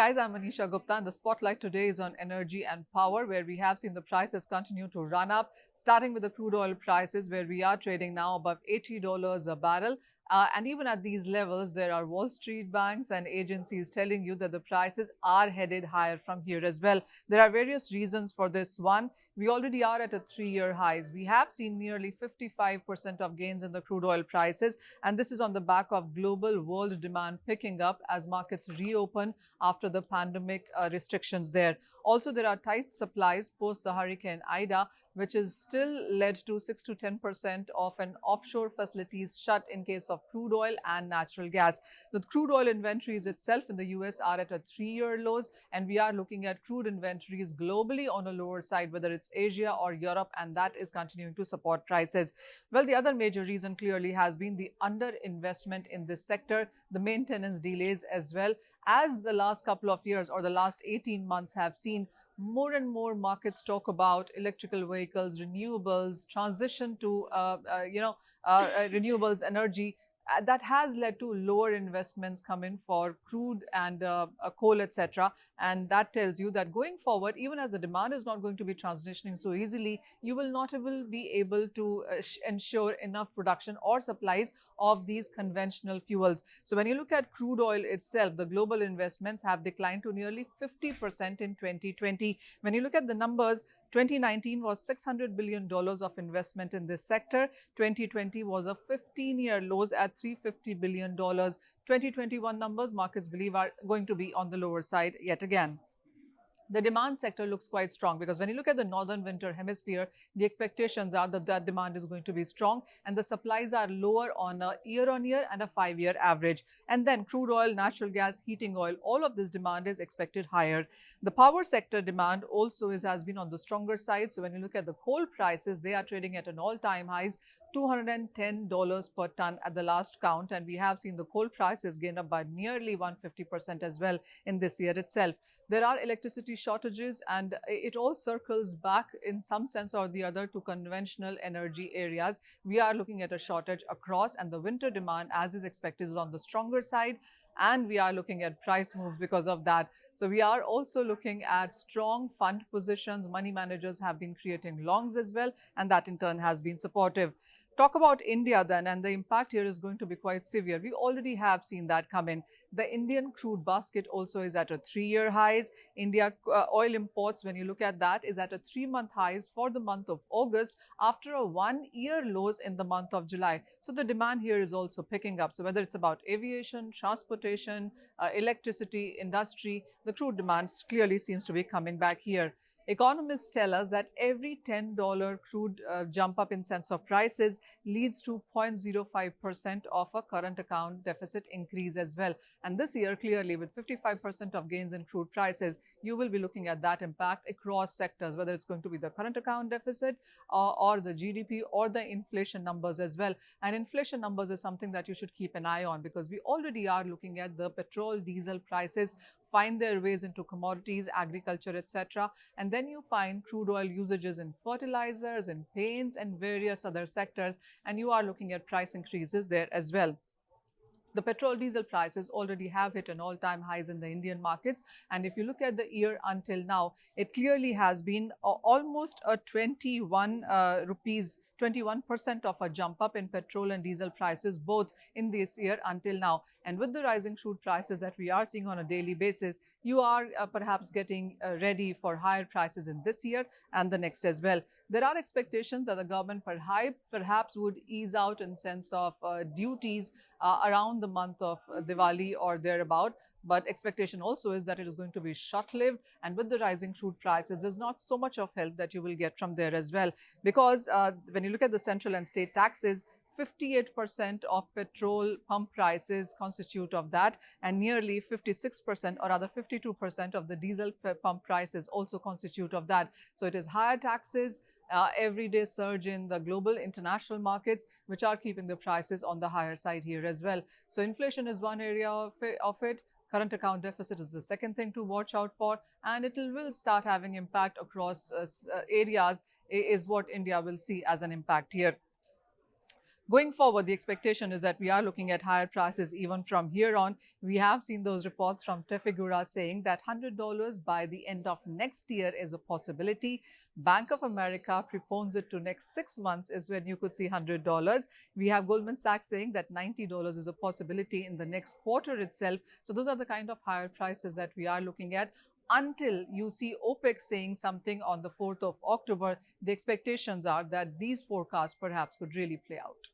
guys, I'm Manisha Gupta, and the spotlight today is on energy and power, where we have seen the prices continue to run up, starting with the crude oil prices, where we are trading now above $80 a barrel. And even at these levels, there are Wall Street banks and agencies telling you that the prices are headed higher from here as well. There are various reasons for this. One, we already are at a 3-year highs. We have seen nearly 55% of gains in the crude oil prices, and this is on the back of global world demand picking up as markets reopen after the pandemic restrictions there. Also, there are tight supplies post the Hurricane Ida, which is still led to 6 to 10% of an offshore facilities shut in case of crude oil and natural gas. The crude oil inventories itself in the US are at a 3-year lows, and we are looking at crude inventories globally on a lower side, whether it's Asia or Europe, and that is continuing to support prices. Well, the other major reason clearly has been the underinvestment in this sector, the maintenance delays as well, as the last couple of years or the last 18 months have seen more and more markets talk about electrical vehicles, renewables, transition to renewables energy. That has led to lower investments come in for crude and coal, etc. And that tells you that going forward, even as the demand is not going to be transitioning so easily, you will not be able to ensure enough production or supplies of these conventional fuels. So when you look at crude oil itself, the global investments have declined to nearly 50% in 2020. When you look at the numbers, 2019 was $600 billion of investment in this sector. 2020 was a 15-year lows at $350 billion. 2021 numbers, markets believe, are going to be on the lower side yet again. The demand sector looks quite strong because when you look at the northern winter hemisphere, the expectations are that demand is going to be strong and the supplies are lower on a year-on-year and a 5-year average. And then crude oil, natural gas, heating oil, all of this demand is expected higher. The power sector demand also has been on the stronger side. So when you look at the coal prices, they are trading at an all-time highs, $210 per ton at the last count, and we have seen the coal prices gain up by nearly 150% as well in this year itself. There are electricity shortages, and it all circles back in some sense or the other to conventional energy areas. We are looking at a shortage across, and the winter demand, as is expected, is on the stronger side, and we are looking at price moves because of that. So we are also looking at strong fund positions. Money managers have been creating longs as well, and that in turn has been supportive. Talk about India then, and the impact here is going to be quite severe. We already have seen that come in. The Indian crude basket also is at a 3-year highs. India oil imports, when you look at that, is at a 3-month highs for the month of August after a 1-year lows in the month of July. So the demand here is also picking up. So whether it's about aviation, transportation, electricity, industry, the crude demand clearly seems to be coming back here. Economists tell us that every $10 crude jump up in sense of prices leads to 0.05% of a current account deficit increase as well. And this year, clearly, with 55% of gains in crude prices, you will be looking at that impact across sectors, whether it's going to be the current account deficit or the GDP or the inflation numbers as well. And inflation numbers is something that you should keep an eye on because we already are looking at the petrol, diesel prices find their ways into commodities, agriculture, etc. And then you find crude oil usages in fertilizers, in paints, and various other sectors, and you are looking at price increases there as well. The petrol diesel prices already have hit an all-time highs in the Indian markets. And if you look at the year until now, it clearly has been almost a 21 rupees, 21% of a jump up in petrol and diesel prices, both in this year until now. And with the rising crude prices that we are seeing on a daily basis, you are perhaps getting ready for higher prices in this year and the next as well. There are expectations that the government perhaps would ease out in sense of duties around the month of Diwali or thereabout. But expectation also is that it is going to be short-lived, and with the rising crude prices, there's not so much of help that you will get from there as well. Because when you look at the central and state taxes, 58% of petrol pump prices constitute of that, and nearly 56% or rather 52% of the diesel pump prices also constitute of that. So it is higher taxes, everyday surge in the global international markets, which are keeping the prices on the higher side here as well. So inflation is one area of it. Current account deficit is the second thing to watch out for, and it will start having impact across areas is what India will see as an impact here. Going forward, the expectation is that we are looking at higher prices even from here on. We have seen those reports from Trafigura saying that $100 by the end of next year is a possibility. Bank of America prepones it to next 6 months is when you could see $100. We have Goldman Sachs saying that $90 is a possibility in the next quarter itself. So those are the kind of higher prices that we are looking at. Until you see OPEC saying something on the 4th of October, the expectations are that these forecasts perhaps could really play out.